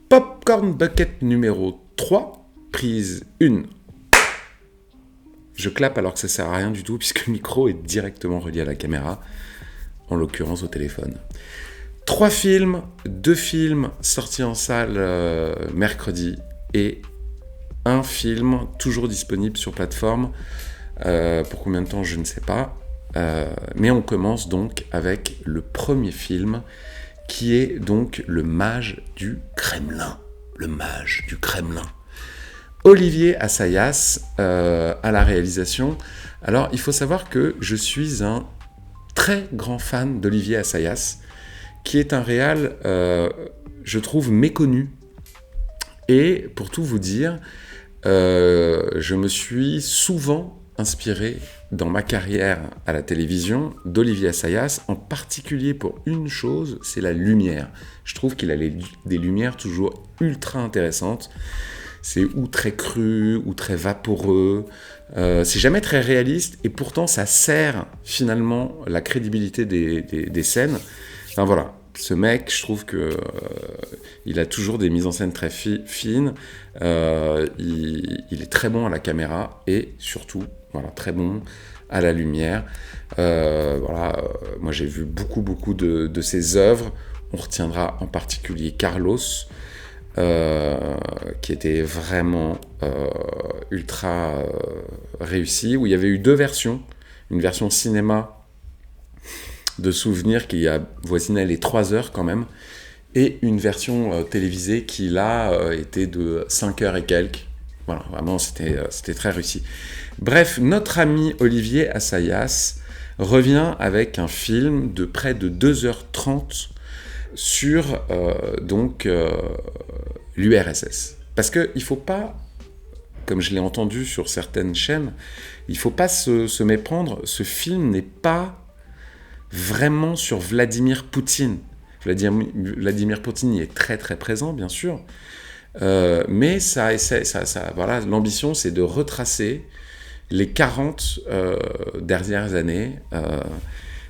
Popcorn Bucket numéro 3, prise 1. Je clappe alors que ça sert à rien du tout puisque le micro est directement relié à la caméra, en l'occurrence au téléphone. 3 films, 2 films sortis en salle mercredi et un film toujours disponible sur plateforme. Pour combien de temps, je ne sais pas. Mais on commence donc avec le premier film qui est donc Le Mage du Kremlin. Le Mage du Kremlin. Olivier Assayas à la réalisation. Alors, il faut savoir que je suis un très grand fan d'Olivier Assayas, qui est un réal, je trouve, méconnu. Et pour tout vous dire, je me suis souvent inspiré dans ma carrière à la télévision d'Olivier Assayas, en particulier pour une chose, c'est la lumière. Je trouve qu'il a des lumières toujours ultra intéressantes. C'est ou très cru, ou très vaporeux. C'est jamais très réaliste, et pourtant ça sert finalement la crédibilité des scènes. Enfin voilà, ce mec, je trouve que il a toujours des mises en scène très fines. Il est très bon à la caméra et surtout, voilà, très bon à la lumière. Moi j'ai vu beaucoup de ses œuvres. On retiendra en particulier Carlos, qui était vraiment ultra réussi, où il y avait eu 2 versions. Une version cinéma de souvenirs qui a voisiné les 3 heures quand même, et une version télévisée qui là était de 5 heures et quelques. Voilà, vraiment c'était très réussi. Bref, notre ami Olivier Assayas revient avec un film de près de 2h30 sur l'URSS. Parce qu'il ne faut pas, comme je l'ai entendu sur certaines chaînes, il ne faut pas se méprendre, ce film n'est pas vraiment sur Vladimir Poutine. Vladimir Poutine y est très très présent, bien sûr, mais voilà, l'ambition c'est de retracer les 40 dernières années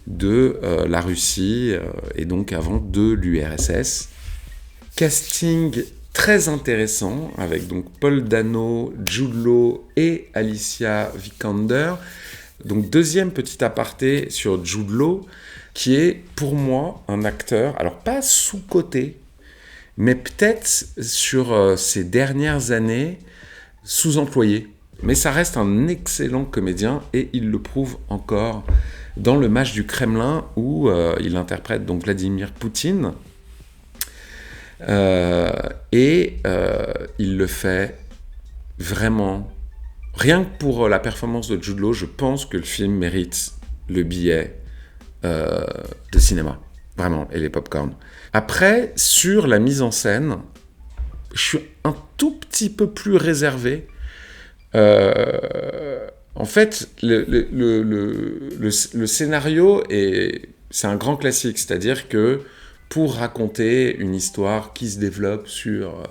de la Russie et donc avant de l'URSS. Casting très intéressant avec donc Paul Dano, Jude Law et Alicia Vikander. Donc deuxième petit aparté sur Jude Law, qui est pour moi un acteur, alors pas sous-coté, mais peut-être sur ces dernières années sous-employé. Mais ça reste un excellent comédien et il le prouve encore dans Le Mage du Kremlin où il interprète donc Vladimir Poutine. Il le fait vraiment. Rien que pour la performance de Jude Law, je pense que le film mérite le billet de cinéma. Vraiment, et les pop-corn. Après, sur la mise en scène, je suis un tout petit peu plus réservé. En fait, le scénario, c'est un grand classique. C'est-à-dire que pour raconter une histoire qui se développe sur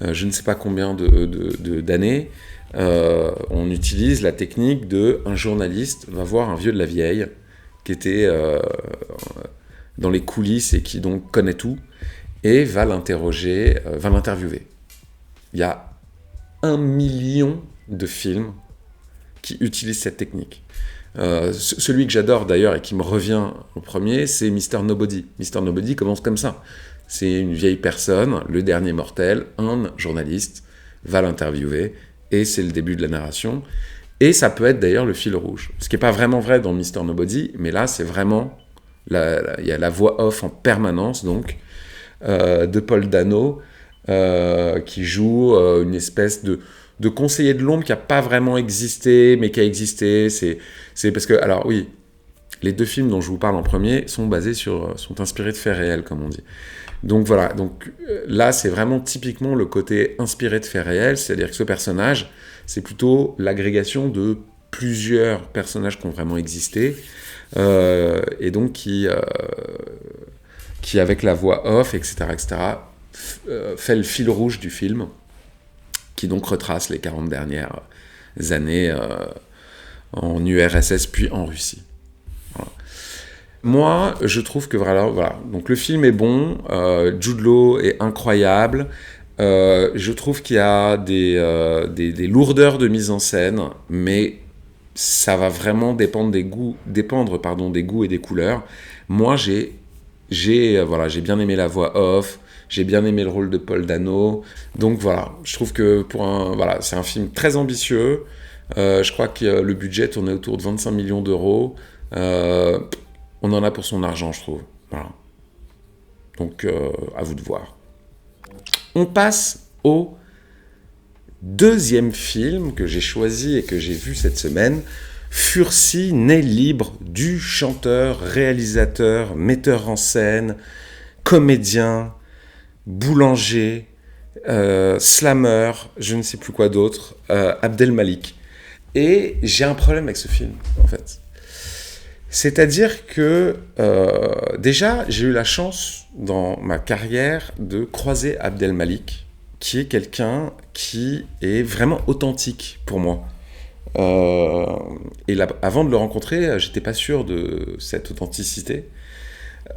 je ne sais pas combien d'années, on utilise la technique de un journaliste va voir un vieux de la vieille qui était dans les coulisses et qui donc connaît tout et va l'interviewer. Il y a 1 million de films qui utilisent cette technique. Celui que j'adore d'ailleurs et qui me revient au premier, c'est Mr. Nobody. Mr. Nobody commence comme ça. C'est une vieille personne, le dernier mortel, un journaliste va l'interviewer et c'est le début de la narration. Et ça peut être d'ailleurs le fil rouge. Ce qui n'est pas vraiment vrai dans Mr. Nobody, mais là c'est vraiment, il y a la voix off en permanence donc, de Paul Dano qui joue une espèce de conseiller de l'ombre qui n'a pas vraiment existé, mais qui a existé. C'est parce que, alors oui, les 2 films dont je vous parle en premier sont inspirés de faits réels, comme on dit. Donc voilà, là c'est vraiment typiquement le côté inspiré de faits réels, c'est-à-dire que ce personnage, c'est plutôt l'agrégation de plusieurs personnages qui ont vraiment existé, et donc qui avec la voix off, etc., fait le fil rouge du film, qui donc retrace les 40 dernières années en URSS puis en Russie. Voilà. Moi, je trouve que voilà. Donc le film est bon, Jude Law est incroyable. Je trouve qu'il y a des lourdeurs de mise en scène, mais ça va vraiment dépendre pardon, des goûts et des couleurs. Moi, j'ai bien aimé la voix off, j'ai bien aimé le rôle de Paul Dano. Donc voilà, je trouve que c'est un film très ambitieux. Je crois que le budget tournait autour de 25 millions d'euros. Euh, on en a pour son argent, je trouve. Voilà. Donc, à vous de voir. On passe au deuxième film que j'ai choisi et que j'ai vu cette semaine. Furcy, né libre, du chanteur, réalisateur, metteur en scène, comédien, boulanger, slammer, je ne sais plus quoi d'autre, Abdel Malik. Et j'ai un problème avec ce film, en fait. C'est-à-dire que déjà, j'ai eu la chance dans ma carrière de croiser Abdel Malik, qui est quelqu'un qui est vraiment authentique pour moi. Et là, avant de le rencontrer, j'étais pas sûr de cette authenticité.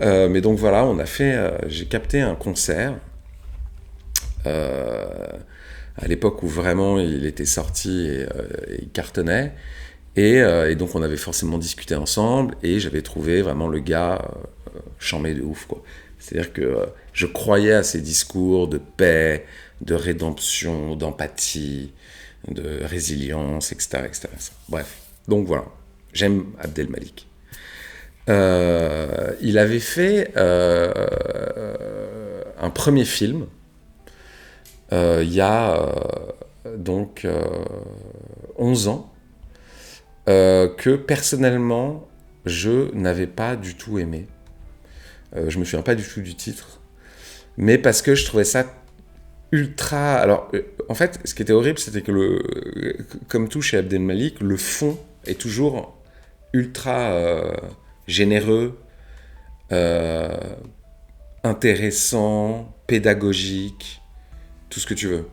Mais donc voilà, j'ai capté un concert à l'époque où vraiment il était sorti et il cartonnait. Et donc on avait forcément discuté ensemble et j'avais trouvé vraiment le gars chambé de ouf, quoi. C'est-à-dire que je croyais à ses discours de paix, de rédemption, d'empathie, de résilience, etc., etc. Bref, donc voilà, j'aime Abdel Malik. Il avait fait un premier film il y a donc 11 ans que personnellement je n'avais pas du tout aimé. Je me souviens pas du tout du titre, mais parce que je trouvais ça ultra... Alors, en fait, ce qui était horrible, c'était que comme tout chez Abdel Malik, le fond est toujours ultra généreux, intéressant, pédagogique, tout ce que tu veux.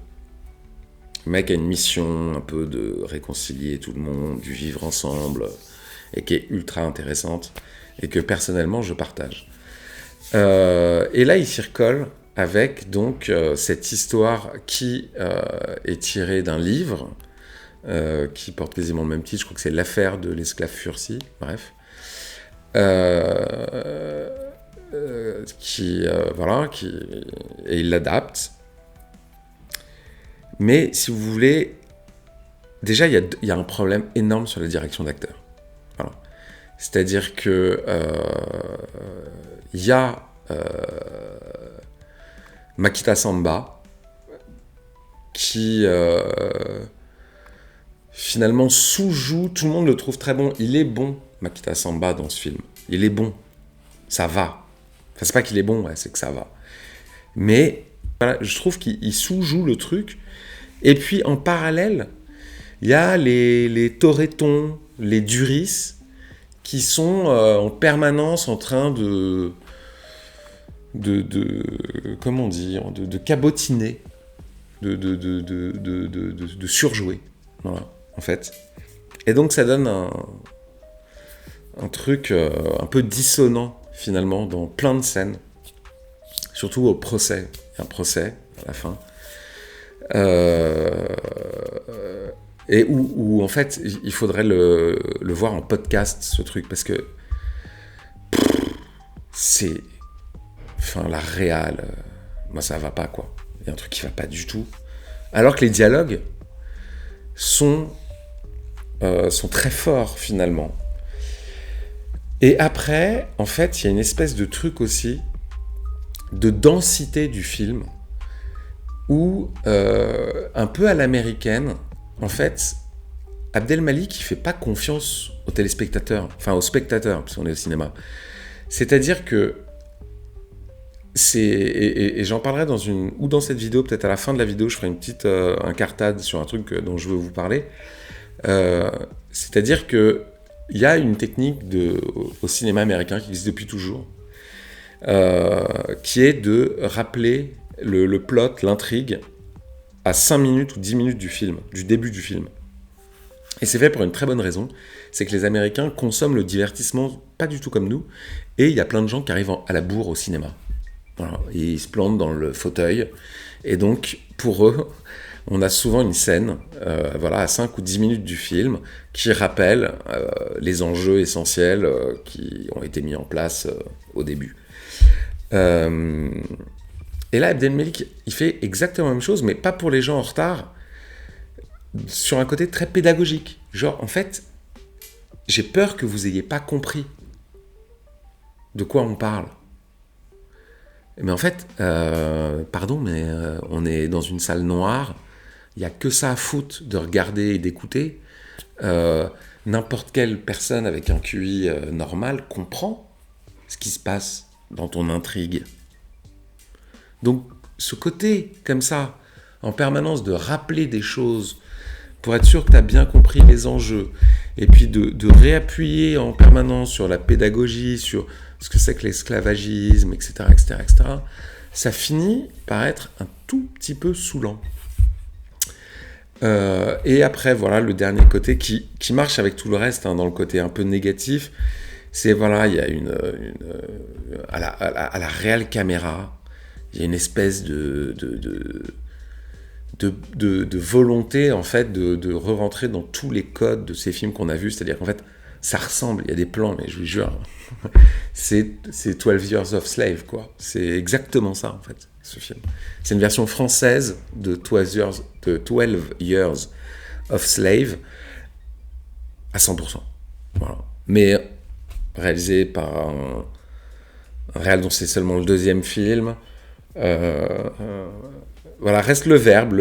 Le mec a une mission un peu de réconcilier tout le monde, du vivre ensemble, et qui est ultra intéressante, et que personnellement je partage. Et là, il s'y recolle avec donc cette histoire qui est tirée d'un livre qui porte quasiment le même titre. Je crois que c'est L'affaire de l'esclave Furcy. Bref. Et il l'adapte. Mais si vous voulez, déjà il y a un problème énorme sur la direction d'acteur. Voilà. C'est-à-dire que il y a Makita Samba qui finalement sous-joue, tout le monde le trouve très bon, il est bon Makita Samba dans ce film, il est bon, ça va. Enfin, c'est pas qu'il est bon, ouais, c'est que ça va. Mais voilà, je trouve qu'il sous-joue le truc. Et puis en parallèle, il y a les Toretton, les Duris, qui sont en permanence en train de comment dire, de cabotiner, de surjouer, voilà, en fait. Et donc ça donne un truc un peu dissonant finalement dans plein de scènes, surtout au procès. Il y a un procès à la fin. Et où en fait il faudrait le voir en podcast, ce truc, parce que c'est, enfin, la réal, moi ça va pas, quoi. Il y a un truc qui va pas du tout, alors que les dialogues sont très forts finalement. Et après, en fait, il y a une espèce de truc aussi de densité du film où, un peu à l'américaine, en fait, Abdel Malik, il fait pas confiance aux téléspectateurs, enfin aux spectateurs, parce qu'on est au cinéma. C'est-à-dire que et j'en parlerai dans cette vidéo, peut-être à la fin de la vidéo, je ferai une petite incartade sur un truc dont je veux vous parler. C'est-à-dire que il y a une technique au cinéma américain qui existe depuis toujours, qui est de rappeler le plot, l'intrigue, à 5 minutes ou 10 minutes du film, du début du film. Et c'est fait pour une très bonne raison, c'est que les Américains consomment le divertissement pas du tout comme nous, et il y a plein de gens qui arrivent à la bourre au cinéma. Voilà. Et ils se plantent dans le fauteuil, et donc pour eux, on a souvent une scène, voilà, à 5 ou 10 minutes du film, qui rappelle les enjeux essentiels qui ont été mis en place au début. Euh, et là, Abdelmelek, il fait exactement la même chose, mais pas pour les gens en retard, sur un côté très pédagogique. Genre, en fait, j'ai peur que vous ayez pas compris de quoi on parle. Mais en fait, pardon, mais on est dans une salle noire, il n'y a que ça à foutre de regarder et d'écouter. N'importe quelle personne avec un QI normal comprend ce qui se passe dans ton intrigue. Donc, ce côté, comme ça, en permanence, de rappeler des choses pour être sûr que tu as bien compris les enjeux, et puis de réappuyer en permanence sur la pédagogie, sur ce que c'est que l'esclavagisme, etc., etc., etc., ça finit par être un tout petit peu saoulant. Et après, voilà, le dernier côté qui marche avec tout le reste, hein, dans le côté un peu négatif, c'est, voilà, il y a à la réelle caméra, il y a une espèce de volonté, en fait, de re-rentrer dans tous les codes de ces films qu'on a vus. C'est-à-dire qu'en fait, ça ressemble, il y a des plans, mais je vous jure, c'est 12 Years of Slave, quoi. C'est exactement ça, en fait, ce film. C'est une version française de 12 Years of Slave à 100%. Voilà. Mais réalisé par un réal dont c'est seulement le deuxième film. Voilà, reste le verbe,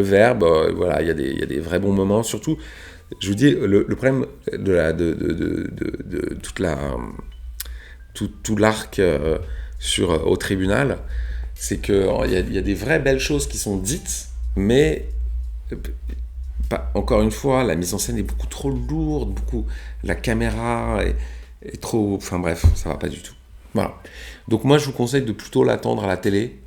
voilà, il y a des vrais bons moments, surtout, je vous dis, le problème de tout l'arc au tribunal, c'est qu'il y a des vraies belles choses qui sont dites, mais encore une fois, la mise en scène est beaucoup trop lourde, la caméra est trop, enfin bref, ça va pas du tout. Voilà. Donc moi, je vous conseille de plutôt l'attendre à la télé.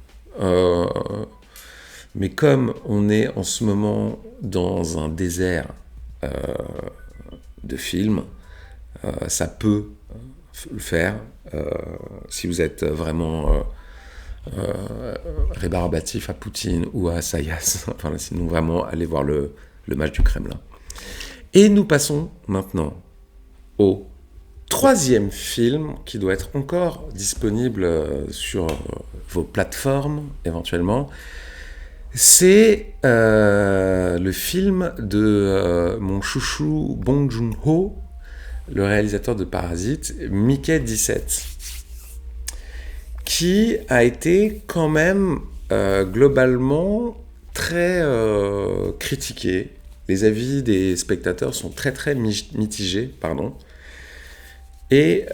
Mais comme on est en ce moment dans un désert de films, ça peut le faire si vous êtes vraiment rébarbatif à Poutine ou à Sayas. Enfin, sinon, vraiment, allez voir le match du Kremlin. Et nous passons maintenant au troisième film qui doit être encore disponible sur vos plateformes, éventuellement. C'est le film de mon chouchou Bong Joon-ho, le réalisateur de Parasite, Mickey 17, qui a été quand même globalement très critiqué. Les avis des spectateurs sont très très mitigés, pardon. Et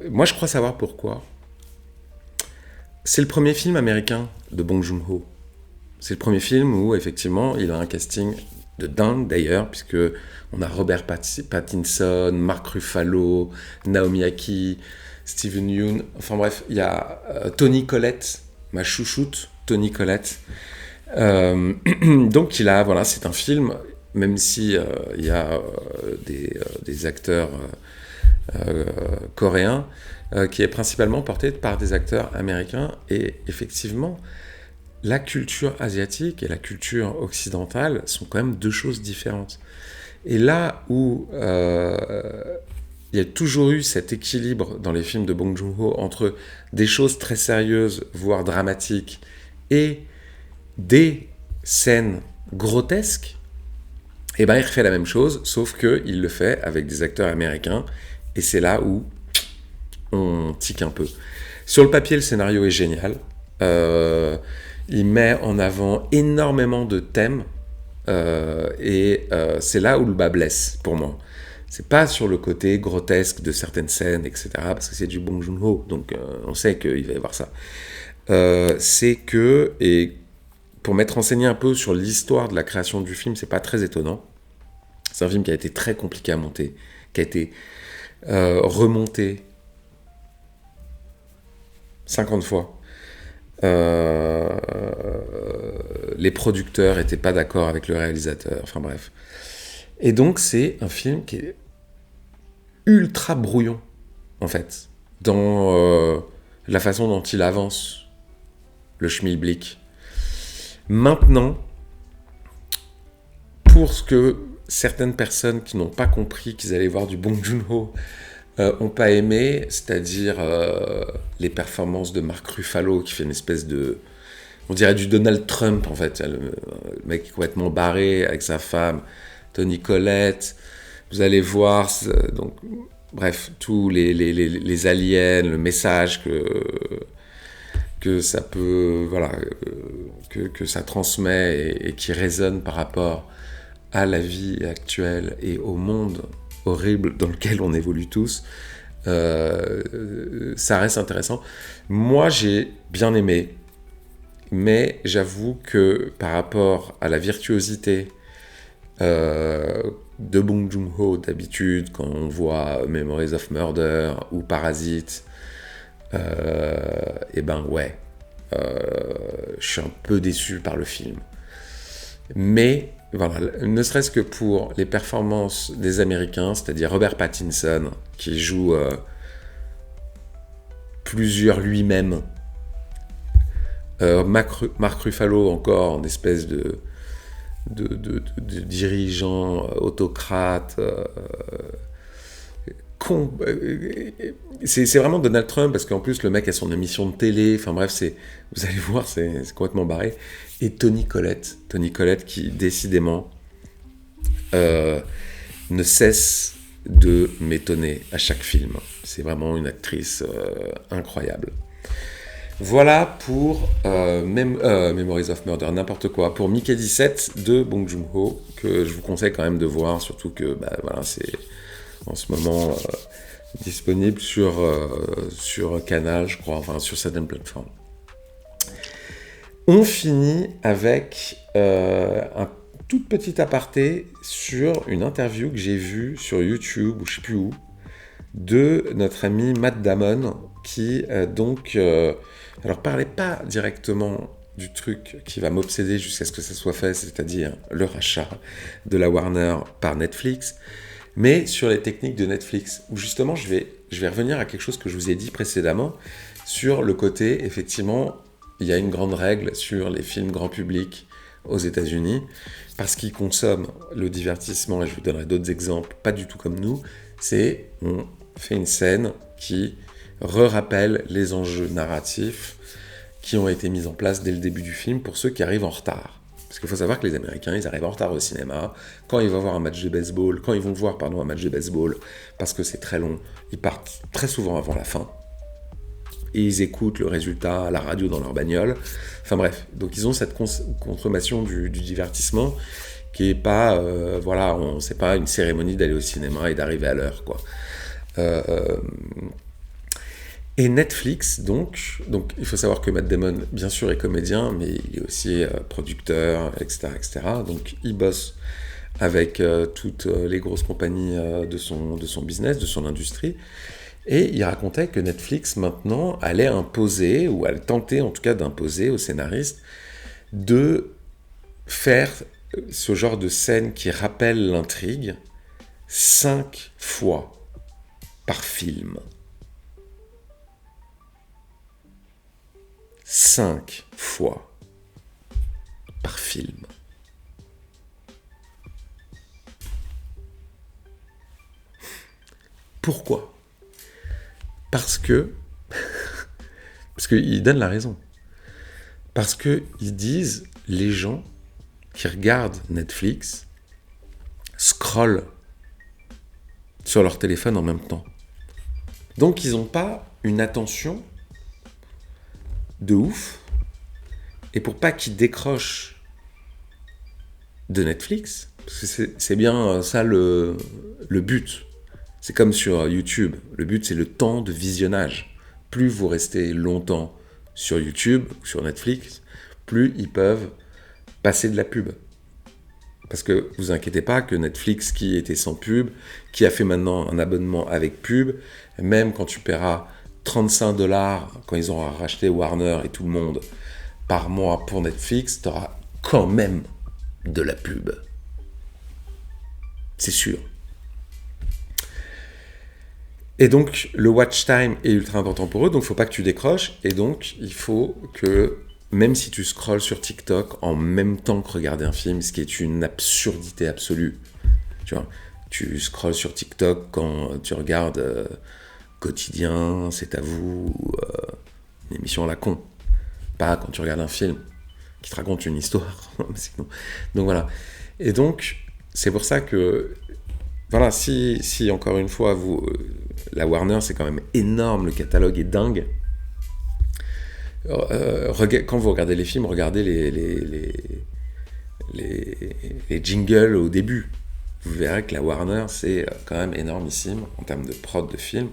moi je crois savoir pourquoi. C'est le premier film américain de Bong Joon-ho. C'est le premier film où, effectivement, il a un casting de dingue, d'ailleurs, puisque on a Robert Pattinson, Mark Ruffalo, Naomi Ackie, Steven Yeun, enfin bref, il y a Toni Collette, ma chouchoute, Toni Collette. Donc, voilà, c'est un film, même si il y a des acteurs coréens, qui est principalement porté par des acteurs américains. Et effectivement, la culture asiatique et la culture occidentale sont quand même deux choses différentes. Et là où il y a toujours eu cet équilibre dans les films de Bong Joon-ho entre des choses très sérieuses, voire dramatiques, et des scènes grotesques, et ben il refait la même chose, sauf qu'il le fait avec des acteurs américains, et c'est là où on tique un peu. Sur le papier, le scénario est génial. Il met en avant énormément de thèmes, et c'est là où le bas blesse, pour moi. C'est pas sur le côté grotesque de certaines scènes, etc., parce que c'est du Bong Joon-ho, donc on sait qu'il va y avoir ça. C'est que, et pour m'être renseigné un peu sur l'histoire de la création du film, c'est pas très étonnant. C'est un film qui a été très compliqué à monter, qui a été remonté 50 fois. Les producteurs n'étaient pas d'accord avec le réalisateur, enfin bref. Et donc, c'est un film qui est ultra brouillon, en fait, dans la façon dont il avance, le schmilblick. Maintenant, pour ce que certaines personnes qui n'ont pas compris qu'ils allaient voir du Bong Joon-ho ont pas aimé, c'est-à-dire les performances de Mark Ruffalo, qui fait une espèce de... On dirait du Donald Trump, en fait. Le mec est complètement barré avec sa femme, Toni Collette. Vous allez voir, donc, bref, tous les aliens, le message que ça peut... Voilà, que ça transmet et qui résonne par rapport à la vie actuelle et au monde horrible dans lequel on évolue tous, ça reste intéressant. Moi, j'ai bien aimé, mais j'avoue que par rapport à la virtuosité de Bong Joon-ho d'habitude, quand on voit Memories of Murder ou Parasite, et ben ouais, je suis un peu déçu par le film. Mais voilà, ne serait-ce que pour les performances des Américains, c'est-à-dire Robert Pattinson, qui joue plusieurs lui-même, Mark Ruffalo encore en espèce de dirigeant autocrate, c'est vraiment Donald Trump, parce qu'en plus le mec a son émission de télé, enfin bref, vous allez voir, c'est complètement barré. Et Toni Collette qui décidément ne cesse de m'étonner à chaque film. C'est vraiment une actrice incroyable. Voilà pour Memories of Murder, n'importe quoi. Pour Mickey 17 de Bong Joon-ho, que je vous conseille quand même de voir, surtout que voilà, c'est en ce moment disponible sur Canal, je crois, enfin sur certaines plateformes. On finit avec un tout petit aparté sur une interview que j'ai vue sur YouTube, ou je sais plus où, de notre ami Matt Damon, qui alors parlait pas directement du truc qui va m'obséder jusqu'à ce que ça soit fait, c'est-à-dire le rachat de la Warner par Netflix, mais sur les techniques de Netflix, où justement je vais revenir à quelque chose que je vous ai dit précédemment, sur le côté, effectivement, il y a une grande règle sur les films grand public aux États-Unis, parce qu'ils consomment le divertissement, et je vous donnerai d'autres exemples, pas du tout comme nous, c'est on fait une scène qui rappelle les enjeux narratifs qui ont été mis en place dès le début du film pour ceux qui arrivent en retard. Parce qu'il faut savoir que les Américains, ils arrivent en retard au cinéma. Quand ils vont voir un match de baseball, un match de baseball, parce que c'est très long, ils partent très souvent avant la fin. Et ils écoutent le résultat à la radio dans leur bagnole. Enfin bref, donc ils ont cette consommation du divertissement qui est pas, c'est pas une cérémonie d'aller au cinéma et d'arriver à l'heure, quoi. Et Netflix, donc il faut savoir que Matt Damon, bien sûr, est comédien, mais il est aussi producteur, etc., etc. Donc il bosse avec toutes les grosses compagnies de son business, de son industrie. Et il racontait que Netflix, maintenant, allait imposer, ou allait tenter en tout cas d'imposer aux scénaristes de faire ce genre de scène qui rappelle l'intrigue 5 fois par film. 5 fois par film. Pourquoi ? Parce qu'ils donnent la raison. Parce qu'ils disent, les gens qui regardent Netflix scrollent sur leur téléphone en même temps. Donc ils n'ont pas une attention de ouf. Et pour pas qu'ils décrochent de Netflix, parce que c'est bien ça le but. C'est comme sur YouTube. Le but, c'est le temps de visionnage. Plus vous restez longtemps sur YouTube ou sur Netflix, plus ils peuvent passer de la pub. Parce que vous inquiétez pas que Netflix, qui était sans pub, qui a fait maintenant un abonnement avec pub, même quand tu paieras $35 quand ils auront racheté Warner et tout le monde par mois pour Netflix, tu auras quand même de la pub. C'est sûr. Et donc, le watch time est ultra important pour eux, donc il ne faut pas que tu décroches. Et donc, il faut que, même si tu scrolles sur TikTok en même temps que regarder un film, ce qui est une absurdité absolue, tu vois, tu scrolles sur TikTok quand tu regardes Quotidien, C'est à vous, une émission à la con. Pas quand tu regardes un film qui te raconte une histoire. Donc voilà. Et donc, c'est pour ça que, voilà, si encore une fois, la Warner, c'est quand même énorme, le catalogue est dingue. Quand vous regardez les films, regardez les jingles au début. Vous verrez que la Warner, c'est quand même énormissime en termes de prod de films.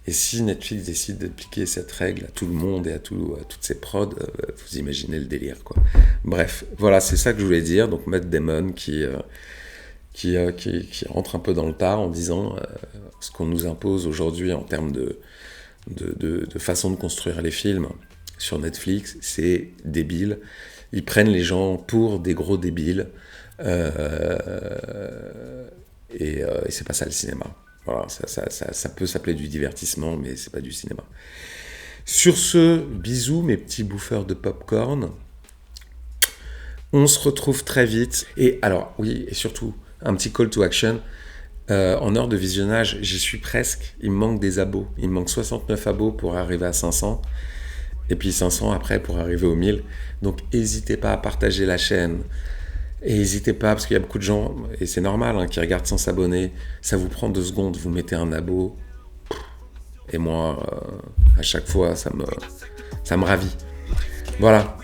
Et si Netflix décide d'appliquer cette règle à tout le monde et à toutes ses prods, vous imaginez le délire, quoi. Bref, voilà, c'est ça que je voulais dire. Donc Matt Damon qui rentre un peu dans le tas en disant ce qu'on nous impose aujourd'hui en termes de façon de construire les films sur Netflix, c'est débile. Ils prennent les gens pour des gros débiles. Et c'est pas ça le cinéma. Voilà, ça peut s'appeler du divertissement, mais c'est pas du cinéma. Sur ce, bisous mes petits bouffeurs de popcorn. On se retrouve très vite. Et alors, oui, et surtout, un petit call to action. En heure de visionnage, j'y suis presque. Il me manque des abos. Il me manque 69 abos pour arriver à 500. Et puis 500 après pour arriver aux 1000. Donc, n'hésitez pas à partager la chaîne. Et n'hésitez pas, parce qu'il y a beaucoup de gens, et c'est normal, qui regardent sans s'abonner. Ça vous prend 2 secondes, vous mettez un abo. Et moi, à chaque fois, ça me ravit. Voilà.